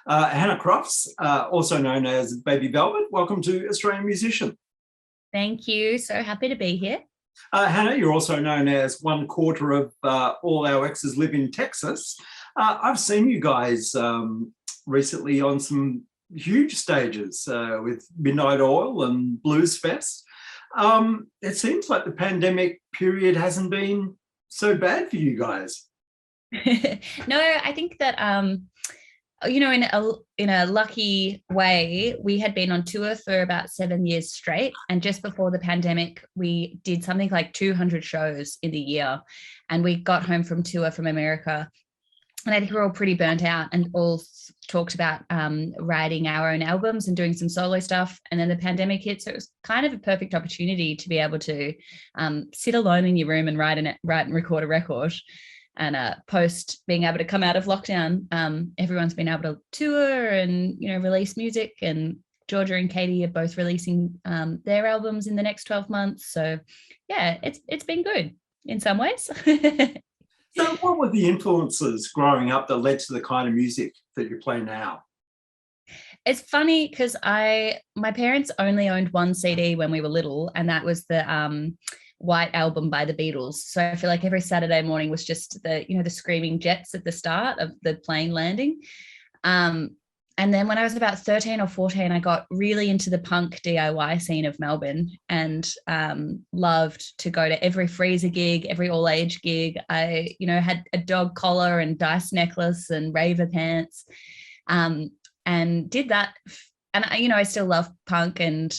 Hannah Crofts, also known as Baby Velvet. Welcome to Australian Musician. Thank you. So happy to be here. Hannah, you're also known as one quarter of all our exes live in Texas. I've seen you guys recently on some huge stages with Midnight Oil and Blues Fest. It seems like the pandemic period hasn't been so bad for you guys. No, I think that in a lucky way, we had been on tour for about 7 years straight, and just before the pandemic, we did something like 200 shows in the year, and we got home from tour from America, and I think we're all pretty burnt out and all talked about writing our own albums and doing some solo stuff. And then the pandemic hit, so it was kind of a perfect opportunity to be able to sit alone in your room and write and record a record. And post being able to come out of lockdown, everyone's been able to tour and release music. And Georgia and Katie are both releasing their albums in the next 12 months. So yeah, it's been good in some ways. So what were the influences growing up that led to the kind of music that you play now? It's funny because my parents only owned one CD when we were little, and that was the White Album by the Beatles. So I feel like every Saturday morning was just the screaming jets at the start of the plane landing. And then when I was about 13 or 14, I got really into the punk DIY scene of Melbourne and loved to go to every Freezer gig, every all age gig. I, had a dog collar and dice necklace and raver pants, and did that. And I still love punk and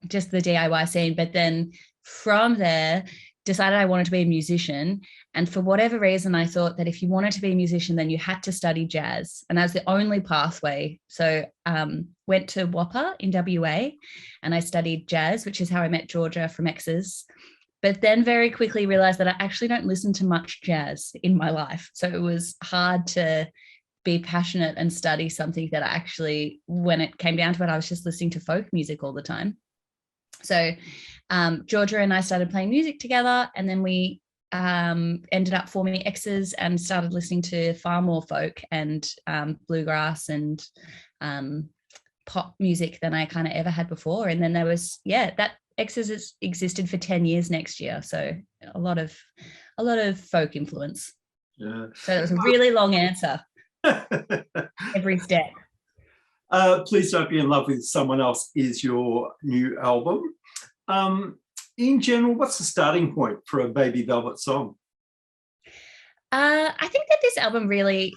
just the DIY scene. But then from there, decided I wanted to be a musician. And for whatever reason, I thought that if you wanted to be a musician, then you had to study jazz. And that's the only pathway. So went to WAPA in WA and I studied jazz, which is how I met Georgia from Exes. But then very quickly realized that I actually don't listen to much jazz in my life. So it was hard to be passionate and study something that I actually, when it came down to it, I was just listening to folk music all the time. So Georgia and I started playing music together, and then we ended up forming Exes and started listening to far more folk and bluegrass and pop music than I kind of ever had before. And then there was, that Exes has existed for 10 years next year. So a lot of folk influence. Yeah. So it was a really long answer. Every step. Please Don't Be in Love with Someone Else is your new album. In general, what's the starting point for a Baby Velvet song? I think that this album really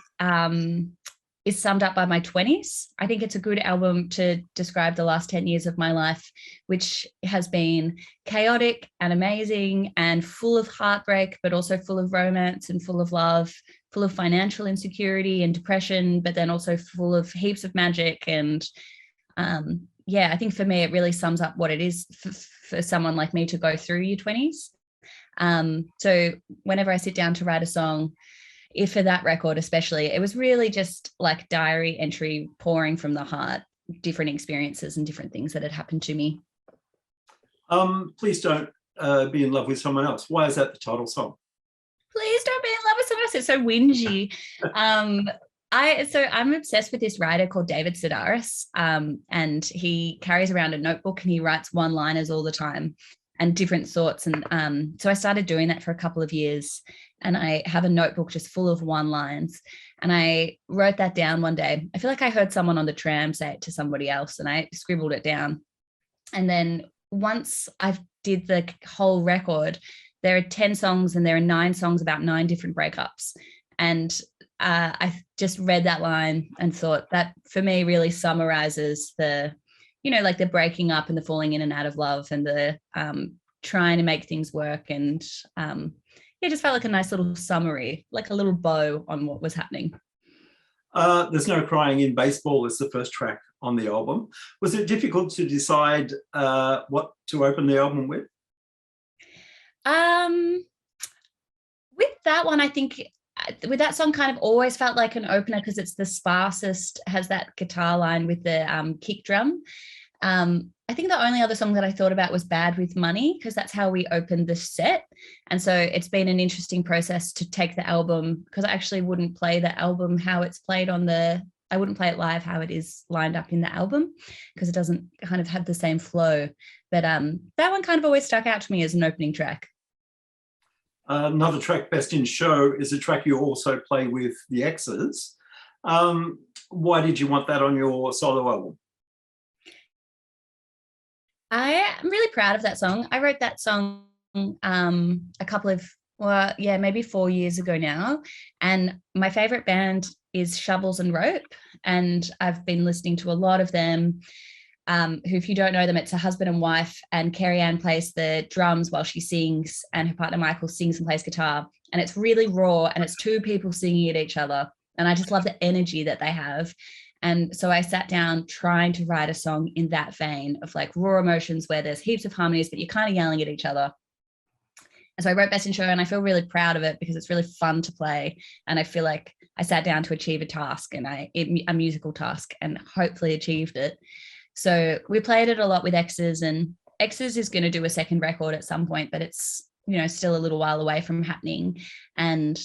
is summed up by my 20s. I think it's a good album to describe the last 10 years of my life, which has been chaotic and amazing and full of heartbreak, but also full of romance and full of love, full of financial insecurity and depression, but then also full of heaps of magic. And I think for me, it really sums up what it is for someone like me to go through your 20s. So whenever I sit down to write a song, if for that record especially, it was really just like diary entry pouring from the heart, different experiences and different things that had happened to me. Please Don't Be in Love with Someone Else. Why is that the title song? Please don't be in love with someone else. It's so whingy. I'm obsessed with this writer called David Sedaris, and he carries around a notebook and he writes one-liners all the time and different sorts. And so I started doing that for a couple of years, and I have a notebook just full of one-lines. And I wrote that down one day. I feel like I heard someone on the tram say it to somebody else, and I scribbled it down. And then once I did the whole record, there are 10 songs and there are 9 songs about 9 different breakups. And I just read that line and thought that for me really summarizes the, like the breaking up and the falling in and out of love and the trying to make things work. And it just felt like a nice little summary, like a little bow on what was happening. There's No Crying in Baseball is the first track on the album. Was it difficult to decide what to open the album with? With that one, I think with that song kind of always felt like an opener because it's the sparsest, has that guitar line with the kick drum. I think the only other song that I thought about was Bad with Money, because that's how we opened the set. And so it's been an interesting process to take the album, because I actually wouldn't play the album how it's played on the I wouldn't play it live how it is lined up in the album, because it doesn't kind of have the same flow. But that one kind of always stuck out to me as an opening track. Another track, Best in Show, is a track you also play with the Exes. Why did you want that on your solo album? I am really proud of that song. I wrote that song a couple of, well, yeah, maybe 4 years ago now. And my favorite band is Shovels and Rope. And I've been listening to a lot of them. Who, if you don't know them, it's a husband and wife, and Carrie Ann plays the drums while she sings, and her partner Michael sings and plays guitar. And it's really raw, and it's two people singing at each other. And I just love the energy that they have. And so I sat down trying to write a song in that vein of like raw emotions where there's heaps of harmonies, but you're kind of yelling at each other. And so I wrote Best in Show, and I feel really proud of it because it's really fun to play. And I feel like I sat down to achieve a task, and a musical task, and hopefully achieved it. So we played it a lot with Exes, and Exes is going to do a second record at some point, but it's, you know, still a little while away from happening. And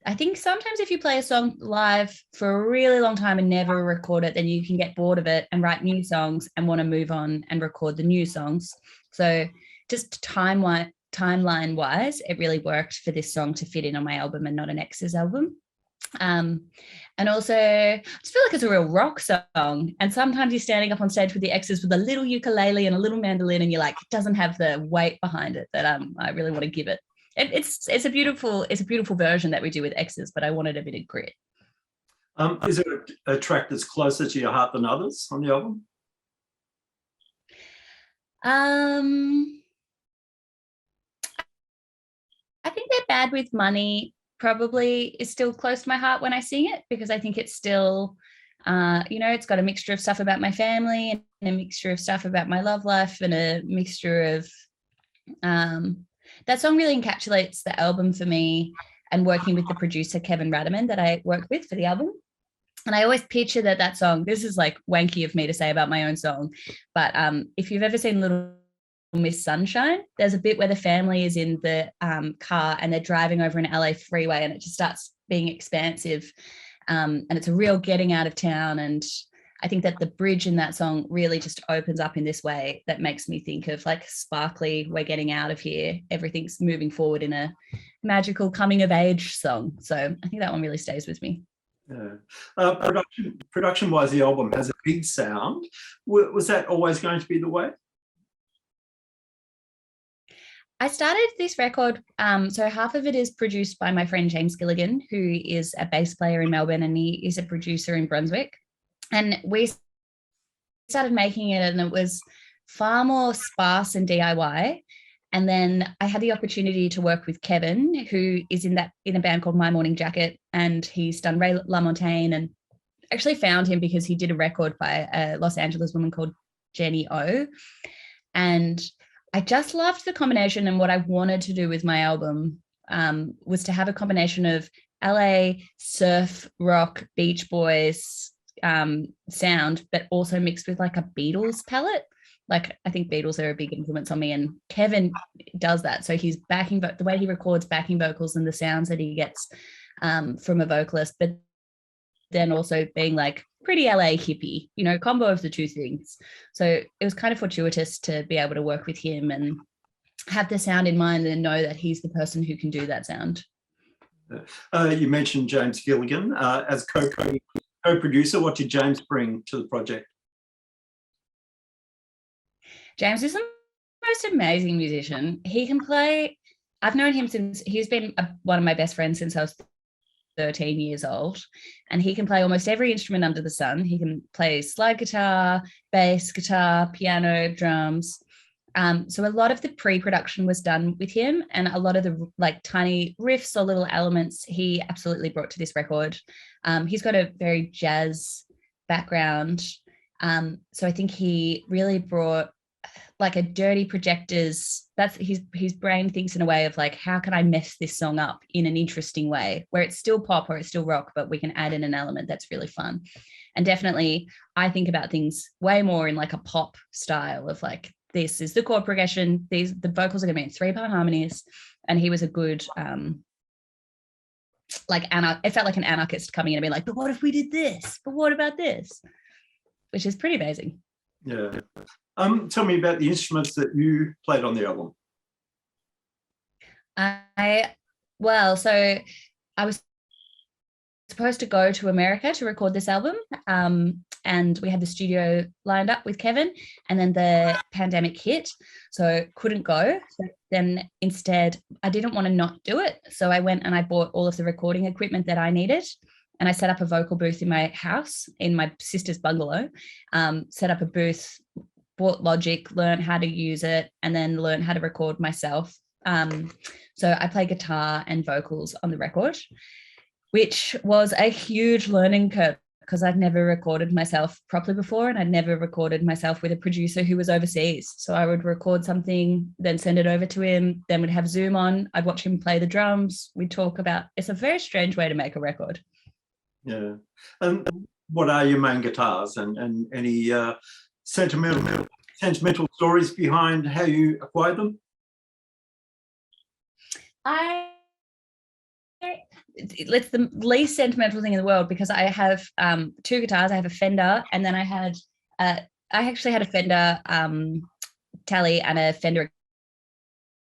I think sometimes if you play a song live for a really long time and never record it, then you can get bored of it and write new songs and want to move on and record the new songs. So just timeline wise, it really worked for this song to fit in on my album and not an Exes album. And also I just feel like it's a real rock song, and sometimes you're standing up on stage with the Exes with a little ukulele and a little mandolin, and you're like, it doesn't have the weight behind it that I really want to give it. It's a beautiful version that we do with Exes, but I wanted a bit of grit. Is there a track that's closer to your heart than others on the album? I think They're Bad with Money probably is still close to my heart when I sing it, because I think it's still, it's got a mixture of stuff about my family and a mixture of stuff about my love life, and a mixture of, that song really encapsulates the album for me, and working with the producer, Kevin Radaman, that I work with for the album. And I always picture that song, this is like wanky of me to say about my own song, but if you've ever seen Little Miss Sunshine, there's a bit where the family is in the car and they're driving over an LA freeway, and it just starts being expansive, and it's a real getting out of town. And I think that the bridge in that song really just opens up in this way that makes me think of like sparkly, we're getting out of here, everything's moving forward, in a magical coming of age song. So I think that one really stays with me. Yeah. Production wise, the album has a big sound. Was that always going to be the way? I started this record, so half of it is produced by my friend James Gilligan, who is a bass player in Melbourne, and he is a producer in Brunswick. And we started making it, and it was far more sparse and DIY. And then I had the opportunity to work with Kevin, who is in a band called My Morning Jacket, and he's done Ray LaMontagne, and actually found him because he did a record by a Los Angeles woman called Jenny O. And I just loved the combination, and what I wanted to do with my album was to have a combination of LA surf rock Beach Boys sound, but also mixed with like a Beatles palette. Like, I think Beatles are a big influence on me, and Kevin does that. So he's the way he records backing vocals and the sounds that he gets from a vocalist, but then also being like pretty LA hippie, combo of the two things. So it was kind of fortuitous to be able to work with him and have the sound in mind and know that he's the person who can do that sound. You mentioned James Gilligan as co-producer. What did James bring to the project? James is the most amazing musician. He can play. I've known him since he's been one of my best friends since I was 13 years old, and he can play almost every instrument under the sun. He can play slide guitar, bass guitar, piano, drums. So a lot of the pre-production was done with him, and a lot of the like tiny riffs or little elements he absolutely brought to this record. He's got a very jazz background. So I think he really brought like a dirty projectors. That's his brain thinks in a way of like, how can I mess this song up in an interesting way where it's still pop or it's still rock, but we can add in an element that's really fun. And definitely I think about things way more in like a pop style of like, this is the chord progression, the vocals are going to be in 3-part harmonies, and he was a good it felt like an anarchist coming in and being like, but what if we did this? But what about this? Which is pretty amazing. Yeah. Tell me about the instruments that you played on the album. So I was supposed to go to America to record this album, and we had the studio lined up with Kevin, and then the pandemic hit, so couldn't go. So then instead, I didn't want to not do it, so I went and I bought all of the recording equipment that I needed, and I set up a vocal booth in my house, in my sister's bungalow, set up a booth, bought Logic, learned how to use it, and then learned how to record myself. So I play guitar and vocals on the record, which was a huge learning curve because I'd never recorded myself properly before, and I'd never recorded myself with a producer who was overseas. So I would record something, then send it over to him, then we'd have Zoom on, I'd watch him play the drums, we'd talk about, it's a very strange way to make a record. Yeah. And what are your main guitars, and any sentimental stories behind how you acquired them? It's the least sentimental thing in the world because I have two guitars. I have a Fender, and then I actually had a Fender Tele and a Fender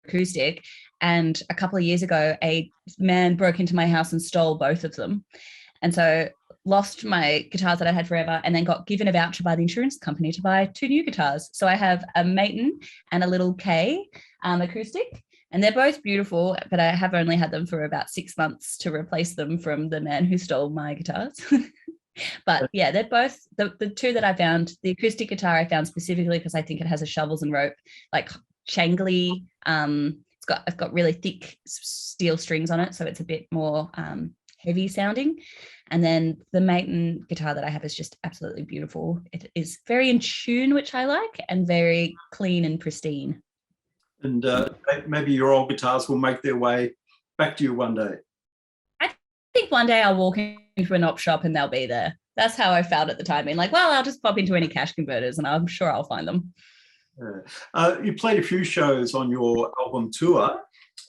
acoustic. And a couple of years ago, a man broke into my house and stole both of them. And so lost my guitars that I had forever, and then got given a voucher by the insurance company to buy two new guitars. So I have a Maton and a little K acoustic. And they're both beautiful, but I have only had them for about 6 months to replace them from the man who stole my guitars. But yeah, they're both the two that I found. The acoustic guitar I found specifically because I think it has a shovels and rope, like shangly. It's got really thick steel strings on it, so it's a bit more heavy sounding. And then the Maton guitar that I have is just absolutely beautiful. It is very in tune, which I like, and very clean and pristine. And maybe your old guitars will make their way back to you one day. I think one day I'll walk into an op shop and they'll be there. That's how I felt at the time. Being like, well, I'll just pop into any cash converters and I'm sure I'll find them. You played a few shows on your album tour.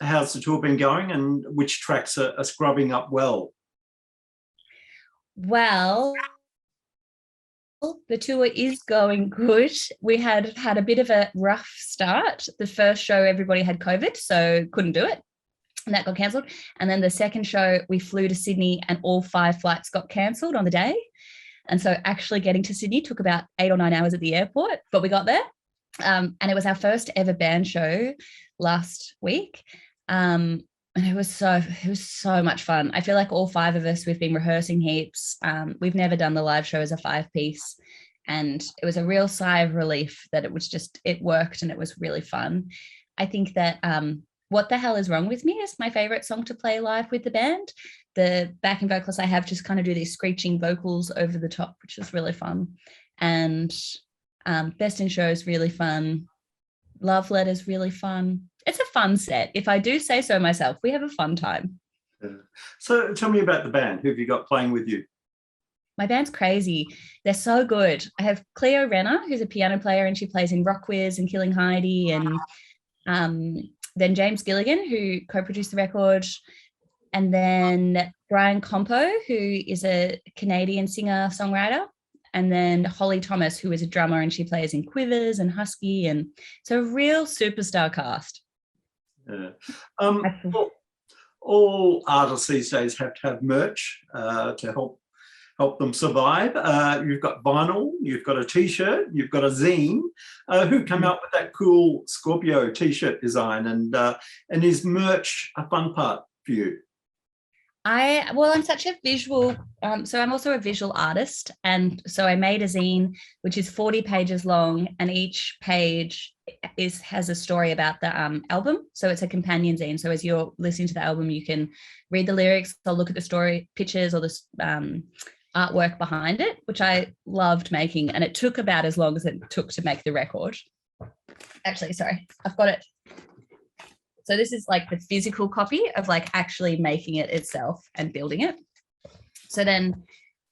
How's the tour been going, and which tracks are scrubbing up well? Well, the tour is going good. We had a bit of a rough start. The first show, everybody had COVID, so couldn't do it. And that got cancelled. And then the second show, we flew to Sydney and all 5 flights got cancelled on the day. And so actually getting to Sydney took about 8 or 9 hours at the airport, but we got there. And it was our first ever band show last week. And it was so much fun. I feel like all 5 of us, we've been rehearsing heaps. We've never done the live show as a 5-piece. And it was a real sigh of relief that it worked and it was really fun. I think that What the Hell Is Wrong With Me is my favorite song to play live with the band. The backing vocalists I have just kind of do these screeching vocals over the top, which is really fun. And Best in Show is really fun. Love Letter's really fun. It's a fun set. If I do say so myself, we have a fun time. So tell me about the band. Who have you got playing with you? My band's crazy. They're so good. I have Cleo Renner, who's a piano player, and she plays in Rock Wiz and Killing Heidi. And then James Gilligan, who co-produced the record. And then Brian Compo, who is a Canadian singer-songwriter. And then Holly Thomas, who is a drummer, and she plays in Quivers and Husky. And it's a real superstar cast. Yeah. All artists these days have to have merch to help them survive. You've got vinyl, you've got a T-shirt, you've got a zine. Who came out with that cool Scorpio T-shirt design? And is merch a fun part for you? I'm such a visual, so I'm also a visual artist. And so I made a zine, which is 40 pages long, and each page has a story about the album. So it's a companion zine. So as you're listening to the album, you can read the lyrics or look at the story pictures or the artwork behind it, which I loved making. And it took about as long as it took to make the record. Actually, sorry, I've got it. So this is like the physical copy of like actually making it itself and building it. So then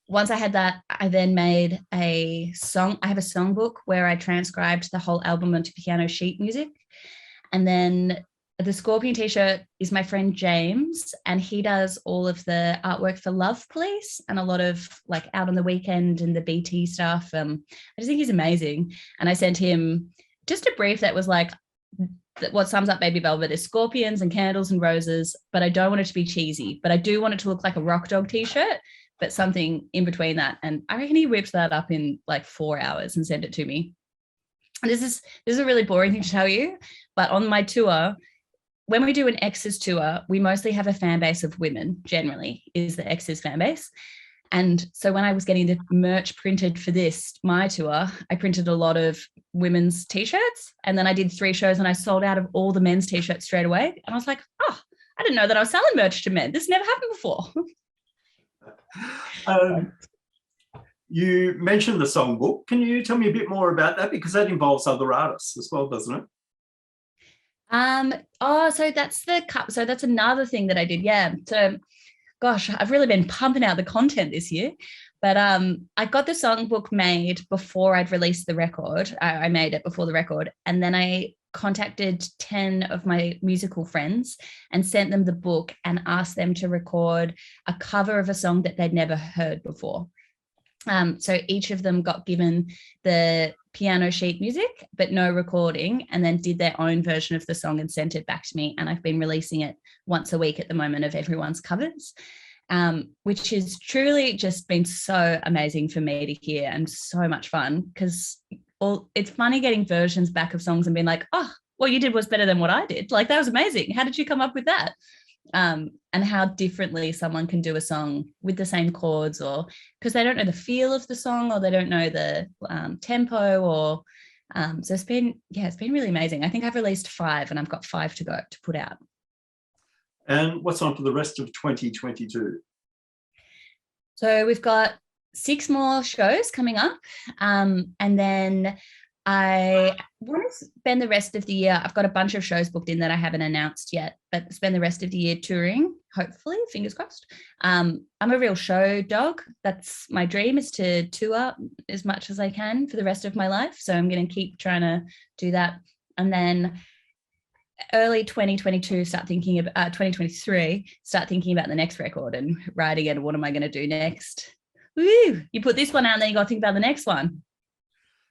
once I had that, I then made a song. I have a songbook where I transcribed the whole album onto piano sheet music. And then the Scorpion t-shirt is my friend James, and he does all of the artwork for Love Police and a lot of like Out on the Weekend and the BT stuff. I just think he's amazing. And I sent him just a brief that was like, what sums up Baby Velvet is scorpions and candles and roses, but I don't want it to be cheesy, but I do want it to look like a Rock Dog t-shirt, but something in between that. And I reckon he whipped that up in like 4 hours and sent it to me. And this is a really boring thing to tell you, but on my tour, when we do an Exes tour, we mostly have a fan base of women, generally, is the Exes fan base. And so when I was getting the merch printed for my tour, I printed a lot of women's t-shirts. And then I did 3 shows and I sold out of all the men's t-shirts straight away. And I was like, oh, I didn't know that I was selling merch to men. This never happened before. You mentioned the songbook. Can you tell me a bit more about that? Because that involves other artists as well, doesn't it? So that's another thing that I did. Yeah. So gosh, I've really been pumping out the content this year. But I got the songbook made before I'd released the record. I made it before the record. And then I contacted 10 of my musical friends and sent them the book and asked them to record a cover of a song that they'd never heard before. So each of them got given the piano sheet music, but no recording, and then did their own version of the song and sent it back to me. And I've been releasing it once a week at the moment of everyone's covers, which has truly just been so amazing for me to hear and so much fun, because it's funny getting versions back of songs and being like, oh, what you did was better than what I did. Like, that was amazing. How did you come up with that? And how differently someone can do a song with the same chords, or because they don't know the feel of the song, or they don't know the tempo, or so it's been really amazing. I think I've released 5 and I've got 5 to go to put out. And what's on for the rest of 2022? So we've got 6 more shows coming up, and then I want to spend the rest of the year. I've got a bunch of shows booked in that I haven't announced yet, but spend the rest of the year touring, hopefully, fingers crossed. I'm a real show dog. That's my dream, is to tour as much as I can for the rest of my life. So I'm going to keep trying to do that. And then early 2022, 2023, start thinking about the next record and writing it. What am I going to do next? Woo! You put this one out and then you got to think about the next one.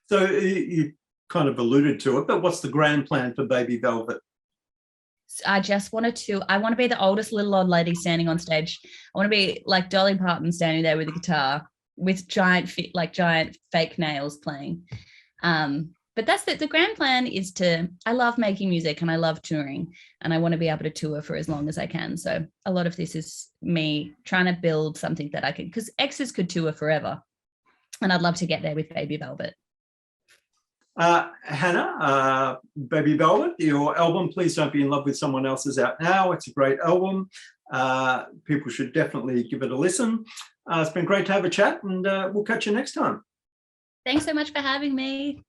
So you kind of alluded to it, but what's the grand plan for Baby Velvet? I want to be the oldest little old lady standing on stage. I want to be like Dolly Parton standing there with a guitar with giant fake nails playing. But that's the grand plan is I love making music and I love touring, and I want to be able to tour for as long as I can. So a lot of this is me trying to build something that I can, because Exes could tour forever. And I'd love to get there with Baby Velvet. Hannah, Baby Velvet, your album Please Don't Be in Love with Someone Else is out now. It's a great album. People should definitely give it a listen. It's been great to have a chat, and we'll catch you next time. Thanks so much for having me.